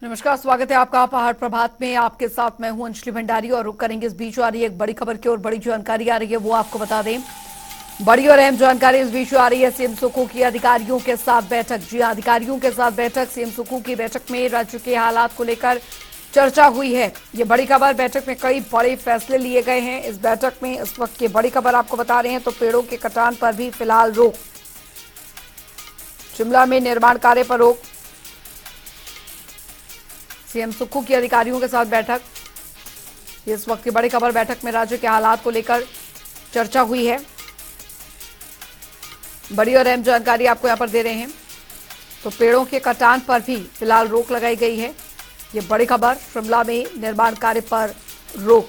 नमस्कार, स्वागत है आपका पहाड़ प्रभात में। आपके साथ मैं हूं अंजलि भंडारी और रुक करेंगे इस बीच आ रही है एक बड़ी खबर की और बड़ी जानकारी आ रही है वो आपको बता दें। बड़ी और अहम जानकारी इस बीच आ रही है सीएम सुक्खू की अधिकारियों के साथ बैठक। जी हां, अधिकारियों के साथ बैठक। सीएम सुक्खू की बैठक में राज्य के हालात को लेकर चर्चा हुई है। ये बड़ी खबर, बैठक में कई बड़े फैसले लिए गए हैं। इस बैठक में इस वक्त की बड़ी खबर आपको बता रहे हैं तो पेड़ों के कटान पर भी फिलहाल रोक। शिमला में निर्माण कार्य पर रोक। सीएम सुक्खू की अधिकारियों के साथ बैठक। इस वक्त की बड़ी खबर, बैठक में राज्य के हालात को लेकर चर्चा हुई है। बड़ी और अहम जानकारी आपको यहां पर दे रहे हैं। तो पेड़ों के कटान पर भी फिलहाल रोक लगाई गई है। ये बड़ी खबर, शिमला में निर्माण कार्य पर रोक।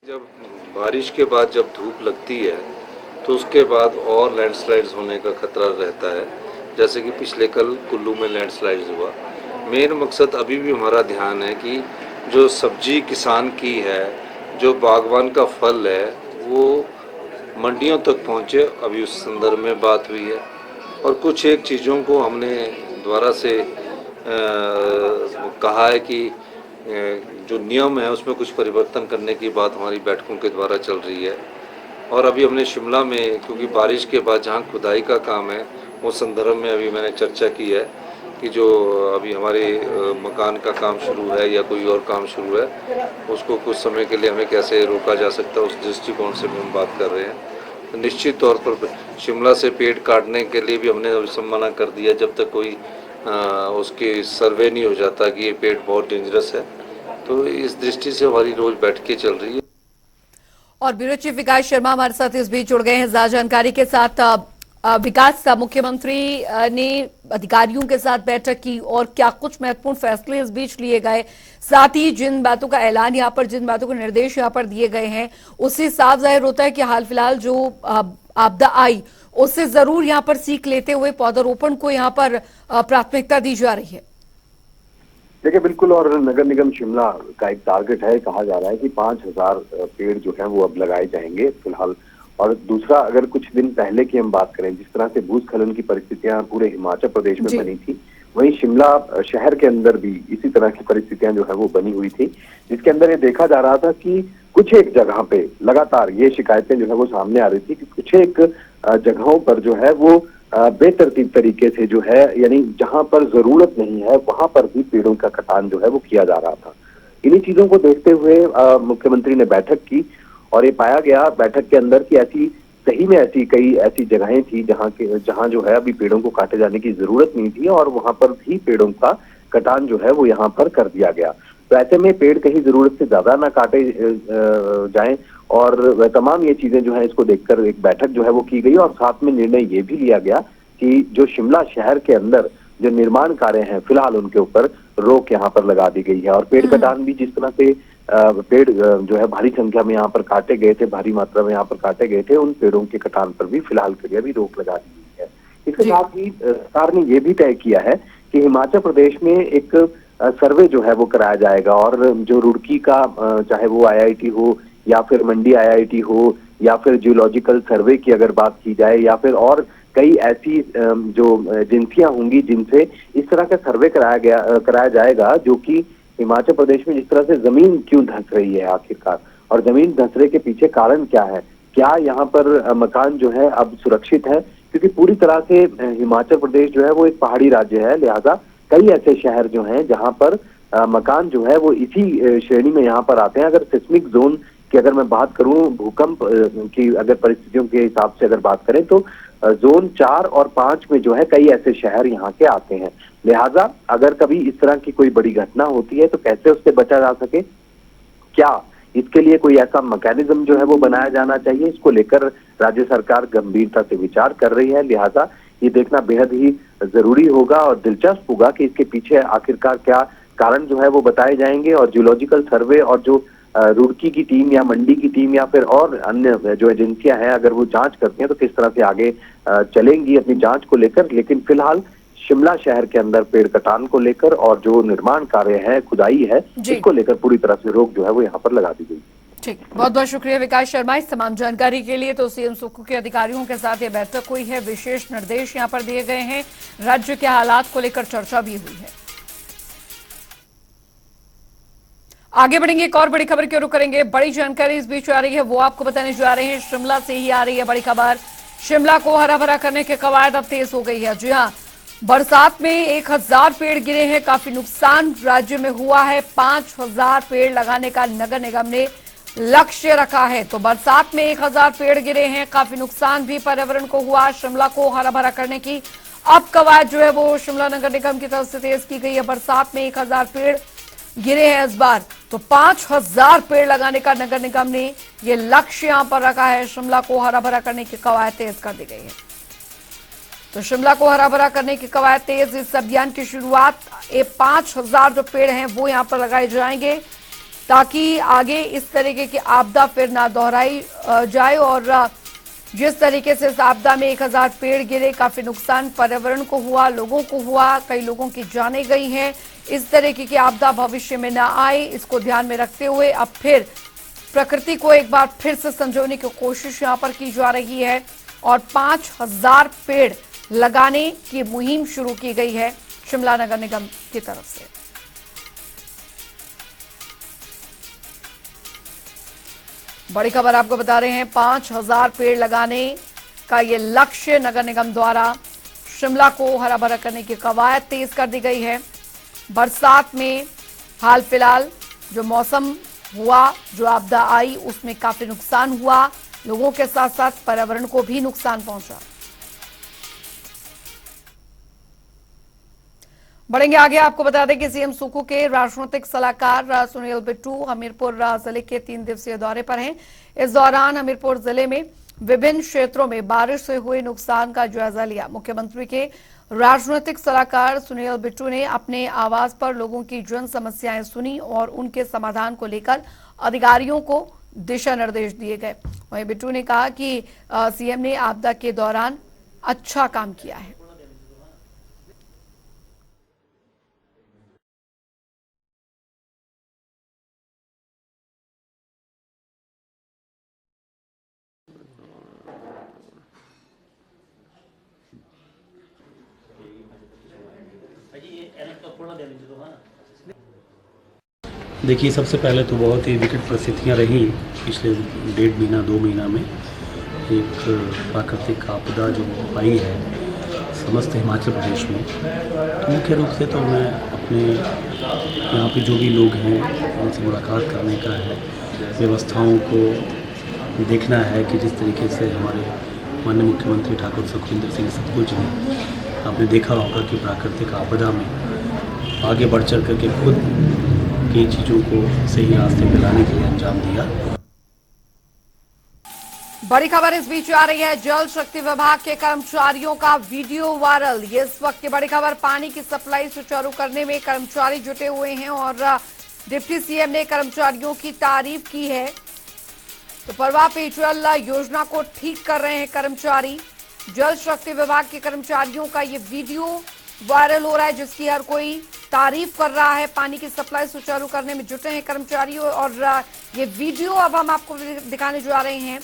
जब बारिश के बाद जब धूप लगती है तो उसके बाद और लैंडस्लाइड्स होने का खतरा रहता है, जैसे कि पिछले कल कुल्लू में लैंडस्लाइड्स हुआ। मेन मकसद अभी भी हमारा ध्यान है कि जो सब्जी किसान की है, जो बागवान का फल है, वो मंडियों तक पहुँचे। अभी उस संदर्भ में बात हुई है और कुछ एक चीज़ों को हमने दोबारा से कहा है कि जो नियम है उसमें कुछ परिवर्तन करने की बात हमारी बैठकों के द्वारा चल रही है। और अभी हमने शिमला में, क्योंकि बारिश के बाद जहाँ खुदाई का काम है, उस संदर्भ में अभी मैंने चर्चा की है कि जो अभी हमारे मकान का काम शुरू है या कोई और काम शुरू है, उसको कुछ समय के लिए हमें कैसे रोका जा सकता है, उस दृष्टिकोण से भी हम बात कर रहे हैं। तो निश्चित तौर पर शिमला से पेड़ काटने के लिए भी हमने अभी मना कर दिया जब तक कोई उसकी सर्वे नहीं हो जाता कि ये पेड़ बहुत डेंजरस है। तो इस दृष्टि से हमारी रोज बैठकें चल रही है। और ब्यूरो चीफ विकास शर्मा हमारे साथ इस बीच जुड़ गए हैं ज्यादा जानकारी के साथ। विकास, मुख्यमंत्री ने अधिकारियों के साथ बैठक की और क्या कुछ महत्वपूर्ण फैसले इस बीच लिए गए, साथ ही जिन बातों का ऐलान यहाँ पर, जिन बातों के निर्देश यहाँ पर दिए गए हैं, उससे साफ जाहिर होता है कि हाल फिलहाल जो आपदा आई उससे जरूर यहाँ पर सीख लेते हुए पौधारोपण को यहाँ पर प्राथमिकता दी जा रही है। देखिए, बिल्कुल। और नगर निगम शिमला का एक टारगेट है, कहा जा रहा है कि 5000 पेड़ जो है वो अब लगाए जाएंगे फिलहाल। और दूसरा, अगर कुछ दिन पहले की हम बात करें, जिस तरह से भूस्खलन की परिस्थितियां पूरे हिमाचल प्रदेश में बनी थी, वहीं शिमला शहर के अंदर भी इसी तरह की परिस्थितियां जो है वो बनी हुई थी, जिसके अंदर ये देखा जा रहा था कि कुछ एक जगह पे लगातार ये शिकायतें जो है वो सामने आ रही थी कि कुछ एक जगहों पर जो है वो बेतरतीब तरीके से जो है, यानी जहां पर जरूरत नहीं है वहां पर भी पेड़ों का कटान जो है वो किया जा रहा था। इन्हीं चीजों को देखते हुए मुख्यमंत्री ने बैठक की और ये पाया गया बैठक के अंदर कि ऐसी सही में ऐसी कई ऐसी जगहें थी जहां जो है अभी पेड़ों को काटे जाने की जरूरत नहीं थी और वहां पर भी पेड़ों का कटान जो है वो यहाँ पर कर दिया गया। तो ऐसे में पेड़ कहीं जरूरत से ज्यादा ना काटे जाएं और वह तमाम ये चीजें जो है, इसको देखकर एक बैठक जो है वो की गई और साथ में निर्णय ये भी लिया गया कि जो शिमला शहर के अंदर जो निर्माण कार्य हैं फिलहाल उनके ऊपर रोक यहाँ पर लगा दी गई है। और पेड़ कटान भी जिस तरह से पेड़ जो है भारी संख्या में यहाँ पर काटे गए थे, भारी मात्रा में यहाँ पर काटे गए थे, उन पेड़ों के कटान पर भी फिलहाल के लिए भी रोक लगा दी गई है। इसके साथ ही सरकार ने ये भी तय किया है कि हिमाचल प्रदेश में एक सर्वे जो है वो कराया जाएगा और जो रुड़की का चाहे वो IIT हो या फिर मंडी IIT हो या फिर जियोलॉजिकल सर्वे की अगर बात की जाए या फिर और कई ऐसी जो एजेंसियां होंगी जिनसे इस तरह का सर्वे कराया जाएगा, जो कि हिमाचल प्रदेश में जिस तरह से जमीन क्यों धंस रही है आखिरकार, और जमीन धंसने के पीछे कारण क्या है, क्या यहाँ पर मकान जो है अब सुरक्षित है, क्योंकि पूरी तरह से हिमाचल प्रदेश जो है वो एक पहाड़ी राज्य है, लिहाजा कई ऐसे शहर जो हैं जहां पर मकान जो है वो इसी श्रेणी में यहाँ पर आते हैं। अगर सिस्मिक जोन की अगर मैं बात करूं, भूकंप की अगर परिस्थितियों के हिसाब से अगर बात करें तो जोन 4 और 5 में जो है कई ऐसे शहर यहाँ के आते हैं। लिहाजा अगर कभी इस तरह की कोई बड़ी घटना होती है तो कैसे उससे बचा जा सके, क्या इसके लिए कोई ऐसा मैकेनिज्म जो है वो बनाया जाना चाहिए, इसको लेकर राज्य सरकार गंभीरता से विचार कर रही है। लिहाजा ये देखना बेहद ही जरूरी होगा और दिलचस्प होगा कि इसके पीछे आखिरकार क्या कारण जो है वो बताए जाएंगे। और जियोलॉजिकल सर्वे और जो रुड़की की टीम या मंडी की टीम या फिर और अन्य जो एजेंसियां हैं, अगर वो जांच करती हैं तो किस तरह से आगे चलेंगी अपनी जांच को लेकर। लेकिन फिलहाल शिमला शहर के अंदर पेड़ कटान को लेकर और जो निर्माण कार्य है, खुदाई है, इसको लेकर पूरी तरह से रोक जो है वो यहाँ पर लगा दी गई। ठीक, बहुत बहुत शुक्रिया विकास शर्मा इस तमाम जानकारी के लिए। तो सीएम सुक्खू के अधिकारियों के साथ ये बैठक हुई है, विशेष निर्देश यहां पर दिए गए हैं, राज्य के हालात को लेकर चर्चा भी हुई है। आगे बढ़ेंगे, एक और बड़ी खबर की रुख करेंगे। बड़ी जानकारी इस बीच आ रही है, वो आपको बताने जा रहे हैं। शिमला से ही आ रही है बड़ी खबर। शिमला को हरा भरा करने के कवायद अब तेज हो गई है। जी हाँ, बरसात में 1000 पेड़ गिरे हैं, काफी नुकसान राज्य में हुआ है। 5000 पेड़ लगाने का नगर निगम ने लक्ष्य रखा है। तो बरसात में 1000 पेड़ गिरे हैं, काफी नुकसान भी पर्यावरण को हुआ। शिमला को हरा भरा करने की अब कवायद जो है वो शिमला नगर निगम की तरफ से तेज की गई है। बरसात में 1000 पेड़ गिरे हैं इस बार, तो 5000 पेड़ लगाने का नगर निगम ने ये लक्ष्य यहां पर रखा है। शिमला को हरा भरा करने की कवायद तेज कर दी गई है। तो शिमला को हरा भरा करने की कवायद तेज, इस अभियान की शुरुआत 5000 जो पेड़ हैं वो यहां पर लगाए जाएंगे, ताकि आगे इस तरीके की आपदा फिर ना दोहराई जाए। और जिस तरीके से इस आपदा में 1000 पेड़ गिरे, काफी नुकसान पर्यावरण को हुआ, लोगों को हुआ, कई लोगों की जानें गई हैं। इस तरीके की आपदा भविष्य में ना आए, इसको ध्यान में रखते हुए अब फिर प्रकृति को एक बार फिर से संजोने की कोशिश यहां पर की जा रही है और 5000 पेड़ लगाने की मुहिम शुरू की गई है शिमला नगर निगम की तरफ से। बड़ी खबर आपको बता रहे हैं, 5000 पेड़ लगाने का ये लक्ष्य नगर निगम द्वारा शिमला को हरा भरा करने की कवायद तेज कर दी गई है। बरसात में हाल फिलहाल जो मौसम हुआ, जो आपदा आई, उसमें काफी नुकसान हुआ, लोगों के साथ साथ पर्यावरण को भी नुकसान पहुंचा। बढ़ेंगे आगे, आपको बता दें कि सीएम सुक्खू के राजनीतिक सलाहकार सुनील बिट्टू हमीरपुर जिले के 3 दिवसीय दौरे पर हैं। इस दौरान हमीरपुर जिले में विभिन्न क्षेत्रों में बारिश से हुए नुकसान का जायजा लिया। मुख्यमंत्री के राजनीतिक सलाहकार सुनील बिट्टू ने अपने आवास पर लोगों की जन समस्याएं सुनी और उनके समाधान को लेकर अधिकारियों को दिशा निर्देश दिए गए। वहीं बिट्टू ने कहा कि सीएम ने आपदा के दौरान अच्छा काम किया है। देखिए, सबसे पहले तो बहुत ही विकट परिस्थितियाँ रहीं पिछले 1.5 महीना 2 महीना में। एक प्राकृतिक आपदा जो आई है समस्त हिमाचल प्रदेश में, तो मुख्य रूप से तो मैं अपने यहाँ पे जो भी लोग हैं उनसे मुलाकात करने का है, व्यवस्थाओं को देखना है कि जिस तरीके से हमारे माननीय मुख्यमंत्री ठाकुर सुखविंदर सिंह सुक्खू जी ने, आपने देखा होगा कि प्राकृतिक आपदा में आगे बढ़ चढ़ करके खुद की चीज़ों को सही रास्ते पे लाने के लिए अंजाम दिया। बड़ी खबर इस बीच आ रही है, जल शक्ति विभाग के कर्मचारियों का वीडियो वायरल। ये इस वक्त की बड़ी खबर, पानी की सप्लाई सुचारू करने में कर्मचारी जुटे हुए हैं और डिप्टी सीएम ने कर्मचारियों की तारीफ की है। तो परवा पेयजल योजना को ठीक कर रहे हैं कर्मचारी। जल शक्ति विभाग के कर्मचारियों का ये वीडियो वायरल हो रहा है, जिसकी हर कोई तारीफ कर रहा है। पानी की सप्लाई सुचारू करने में जुटे हैं कर्मचारी और ये वीडियो अब हम आपको दिखाने जा रहे हैं।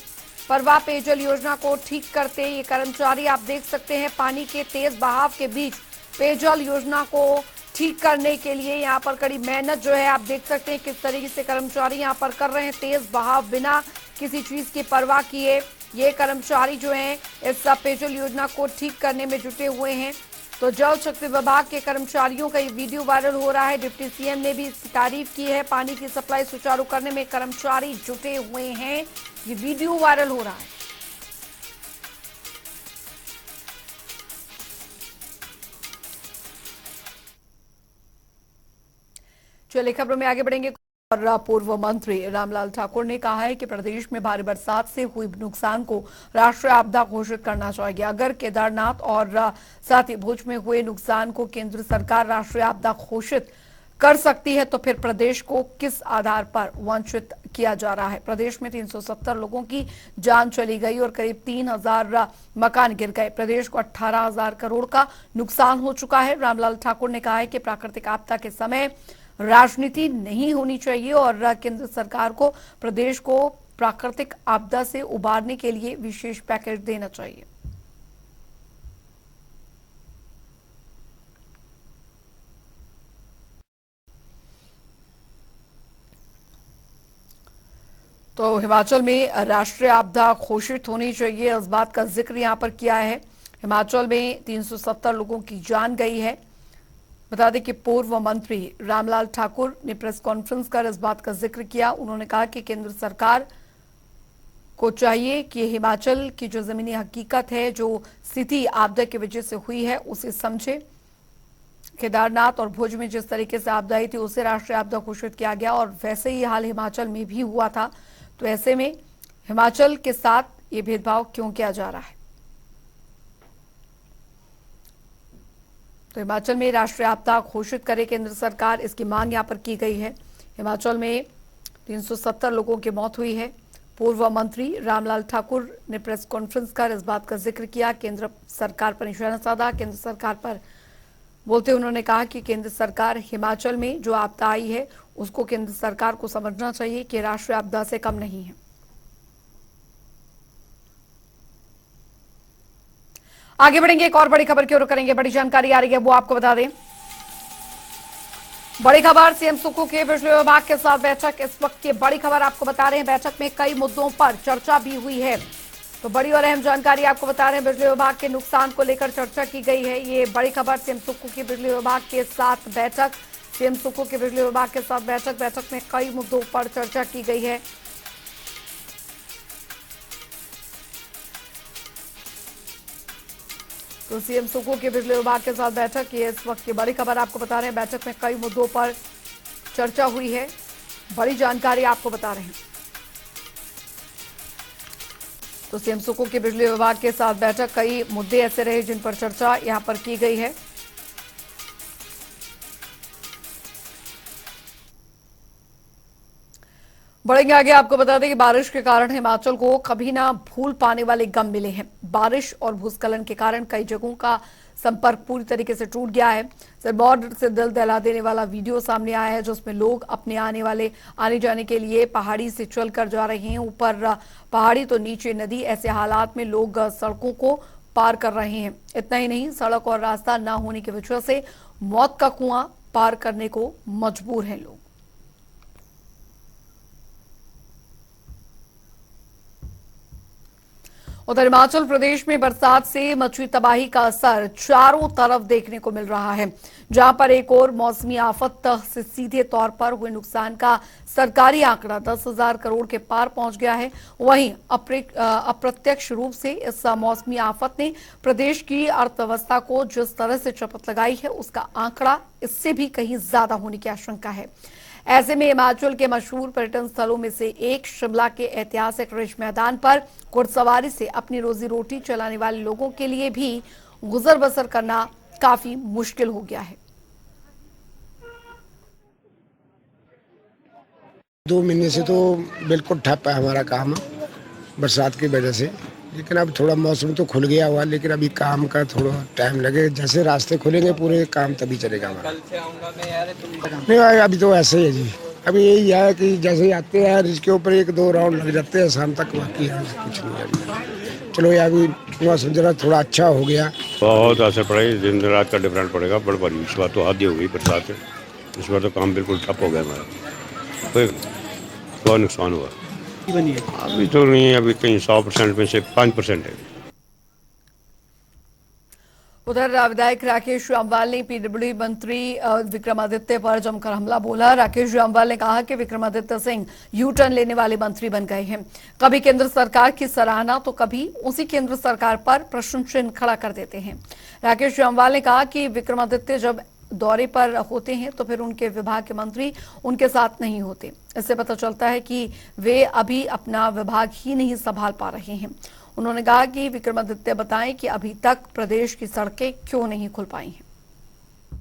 परवा पेयजल योजना को ठीक करते ये कर्मचारी, आप देख सकते हैं पानी के तेज बहाव के बीच पेयजल योजना को ठीक करने के लिए यहाँ पर कड़ी मेहनत जो है आप देख सकते हैं किस तरीके से कर्मचारी यहाँ पर कर रहे हैं। तेज बहाव बिना किसी चीज की परवाह किए ये कर्मचारी जो हैं इस पेयजल योजना को ठीक करने में जुटे हुए हैं। तो जल शक्ति विभाग के कर्मचारियों का ये वीडियो वायरल हो रहा है। डिप्टी सीएम ने भी इसकी तारीफ की है। पानी की सप्लाई सुचारू करने में कर्मचारी जुटे हुए हैं, ये वीडियो वायरल हो रहा है। चलिए खबरों में आगे बढ़ेंगे। और पूर्व मंत्री रामलाल ठाकुर ने कहा है कि प्रदेश में भारी बरसात से हुई नुकसान को राष्ट्रीय आपदा घोषित करना चाहिए। अगर केदारनाथ और साथ ही भुज में हुए नुकसान को केंद्र सरकार राष्ट्रीय आपदा घोषित कर सकती है तो फिर प्रदेश को किस आधार पर वंचित किया जा रहा है। प्रदेश में 370 लोगों की जान चली गई और करीब 3000 मकान गिर गए। प्रदेश को 18,000 करोड़ का नुकसान हो चुका है। रामलाल ठाकुर ने कहा है कि प्राकृतिक आपदा के समय राजनीति नहीं होनी चाहिए और केंद्र सरकार को प्रदेश को प्राकृतिक आपदा से उबारने के लिए विशेष पैकेज देना चाहिए। तो हिमाचल में राष्ट्रीय आपदा घोषित होनी चाहिए, इस बात का जिक्र यहां पर किया है। हिमाचल में 370 लोगों की जान गई है। बता दें कि पूर्व मंत्री रामलाल ठाकुर ने प्रेस कॉन्फ्रेंस कर इस बात का जिक्र किया। उन्होंने कहा कि केंद्र सरकार को चाहिए कि हिमाचल की जो जमीनी हकीकत है, जो स्थिति आपदा की वजह से हुई है, उसे समझे। केदारनाथ और भुज में जिस तरीके से आपदा आई थी उसे राष्ट्रीय आपदा घोषित किया गया और वैसे ही हाल हिमाचल में भी हुआ था। तो ऐसे में हिमाचल के साथ ये भेदभाव क्यों किया जा रहा है? तो हिमाचल में राष्ट्रीय आपदा घोषित करे केंद्र सरकार, इसकी मांग यहां पर की गई है। हिमाचल में 370 लोगों की मौत हुई है। पूर्व मंत्री रामलाल ठाकुर ने प्रेस कॉन्फ्रेंस कर इस बात का जिक्र किया, केंद्र सरकार पर निशाना साधा। केंद्र सरकार पर बोलते उन्होंने कहा कि केंद्र सरकार हिमाचल में जो आपदा आई है उसको केंद्र सरकार को समझना चाहिए कि राष्ट्रीय आपदा से कम नहीं है। आगे बढ़ेंगे, एक और बड़ी खबर की ओर करेंगे। बड़ी जानकारी आ रही है, वो आपको बता दें। बड़ी खबर, सीएम सुक्खू के बिजली विभाग के साथ बैठक। इस वक्त की बड़ी खबर आपको बता रहे हैं, बैठक में कई मुद्दों पर चर्चा भी हुई है। तो बड़ी और अहम जानकारी आपको बता रहे हैं, बिजली विभाग के नुकसान को लेकर चर्चा की गई है। ये बड़ी खबर, सीएम सुक्खू की बिजली विभाग के साथ बैठक। सीएम सुक्खू के बिजली विभाग के साथ बैठक में कई मुद्दों पर चर्चा की गई है। तो सीएम सुक्खू के बिजली विभाग के साथ बैठक, ये इस वक्त की बड़ी खबर आपको बता रहे हैं। बैठक में कई मुद्दों पर चर्चा हुई है, बड़ी जानकारी आपको बता रहे हैं। तो सीएम सुक्खू के बिजली विभाग के साथ बैठक, कई मुद्दे ऐसे रहे जिन पर चर्चा यहां पर की गई है। बढ़ेंगे आगे, आपको बता दें कि बारिश के कारण हिमाचल को कभी ना भूल पाने वाले गम मिले हैं। बारिश और भूस्खलन के कारण कई जगहों का संपर्क पूरी तरीके से टूट गया है। सिरमौर से दिल दहला देने वाला वीडियो सामने आया है, जिसमें लोग अपने आने जाने के लिए पहाड़ी से चलकर जा रहे हैं। ऊपर पहाड़ी तो नीचे नदी, ऐसे हालात में लोग सड़कों को पार कर रहे हैं। इतना ही नहीं, सड़क और रास्ता न होने की वजह से मौत का कुआं पार करने को मजबूर हैं लोग। उधर हिमाचल प्रदेश में बरसात से मची तबाही का असर चारों तरफ देखने को मिल रहा है। जहां पर एक और मौसमी आफत से सीधे तौर पर हुए नुकसान का सरकारी आंकड़ा 10,000 करोड़ के पार पहुंच गया है। वहीं अप्रत्यक्ष रूप से इस मौसमी आफत ने प्रदेश की अर्थव्यवस्था को जिस तरह से चपेट लगाई है, उसका आंकड़ा इससे भी कहीं ज्यादा होने की आशंका है। ऐसे में हिमाचल के मशहूर पर्यटन स्थलों में से एक शिमला के ऐतिहासिक रिज मैदान पर घुड़सवारी से अपनी रोजी रोटी चलाने वाले लोगों के लिए भी गुजर बसर करना काफी मुश्किल हो गया है। 2 महीने से तो बिल्कुल ठप है हमारा काम बरसात की वजह से, लेकिन अब थोड़ा मौसम तो खुल गया हुआ, लेकिन अभी काम का थोड़ा टाइम लगे। जैसे रास्ते खुलेंगे पूरे काम तभी चलेगा हमारा। नहीं अभी तो ऐसे ही है जी, अभी यही है कि जैसे ही आते हैं इसके ऊपर 1-2 राउंड लग जाते हैं शाम तक, बाकी है कुछ नहीं अभी। चलो यार अभी मौसम जरा थोड़ा अच्छा हो गया। बहुत असर पड़ेगा, दिन रात का डिफरेंट पड़ेगा। बड़ भारी इस बार तो हद ही हो गई बरसात से, इस बार तो काम बिल्कुल ठप हो गया हमारा। बहुत नुकसान हुआ। अभी तो नहीं है, अभी कहीं 100% में से 5% है। उधर विधायक राकेश रामवाल ने पीडब्ल्यूडी मंत्री विक्रमादित्य पर जमकर हमला बोला। राकेश रामवाल ने कहा कि विक्रमादित्य सिंह यू टर्न लेने वाले मंत्री बन गए हैं। कभी केंद्र सरकार की सराहना तो कभी उसी केंद्र सरकार पर प्रश्न चिन्ह खड़ा कर देते हैं। राकेश रामवाल ने कहा कि विक्रमादित्य जब दौरे पर होते हैं तो फिर उनके विभाग के मंत्री उनके साथ नहीं होते। इससे पता चलता है कि वे अभी अपना विभाग ही नहीं संभाल पा रहे हैं। उन्होंने कहा कि विक्रमादित्य बताएं कि अभी तक प्रदेश की सड़कें क्यों नहीं खुल पाई हैं।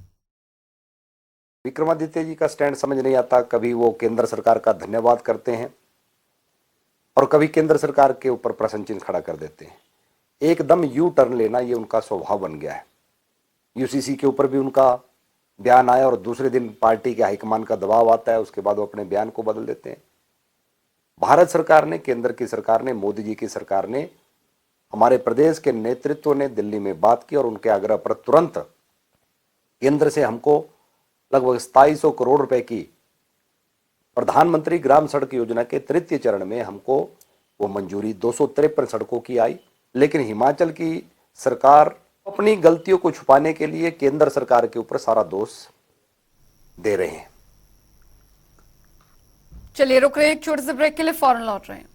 विक्रमादित्य जी का स्टैंड समझ नहीं आता। कभी वो केंद्र सरकार का धन्यवाद करते हैं और कभी केंद्र सरकार के ऊपर प्रश्न चिन्ह खड़ा कर देते हैं। एकदम यू टर्न लेना ये उनका स्वभाव बन गया है। यूसीसी के ऊपर भी उनका बयान आए और दूसरे दिन पार्टी के हाईकमान का दबाव आता है, उसके बाद वो अपने बयान को बदल देते हैं। भारत सरकार ने, केंद्र की सरकार ने, मोदी जी की सरकार ने, हमारे प्रदेश के नेतृत्व ने दिल्ली में बात की और उनके आग्रह पर तुरंत केंद्र से हमको लगभग 2700 करोड़ रुपए की प्रधानमंत्री ग्राम सड़क योजना के तृतीय चरण में हमको वो मंजूरी 253 सड़कों की आई। लेकिन हिमाचल की सरकार अपनी गलतियों को छुपाने के लिए केंद्र सरकार के ऊपर सारा दोष दे रहे हैं। चलिए रुक रहे हैं एक छोटे से ब्रेक के लिए, फौरन लौट रहे हैं।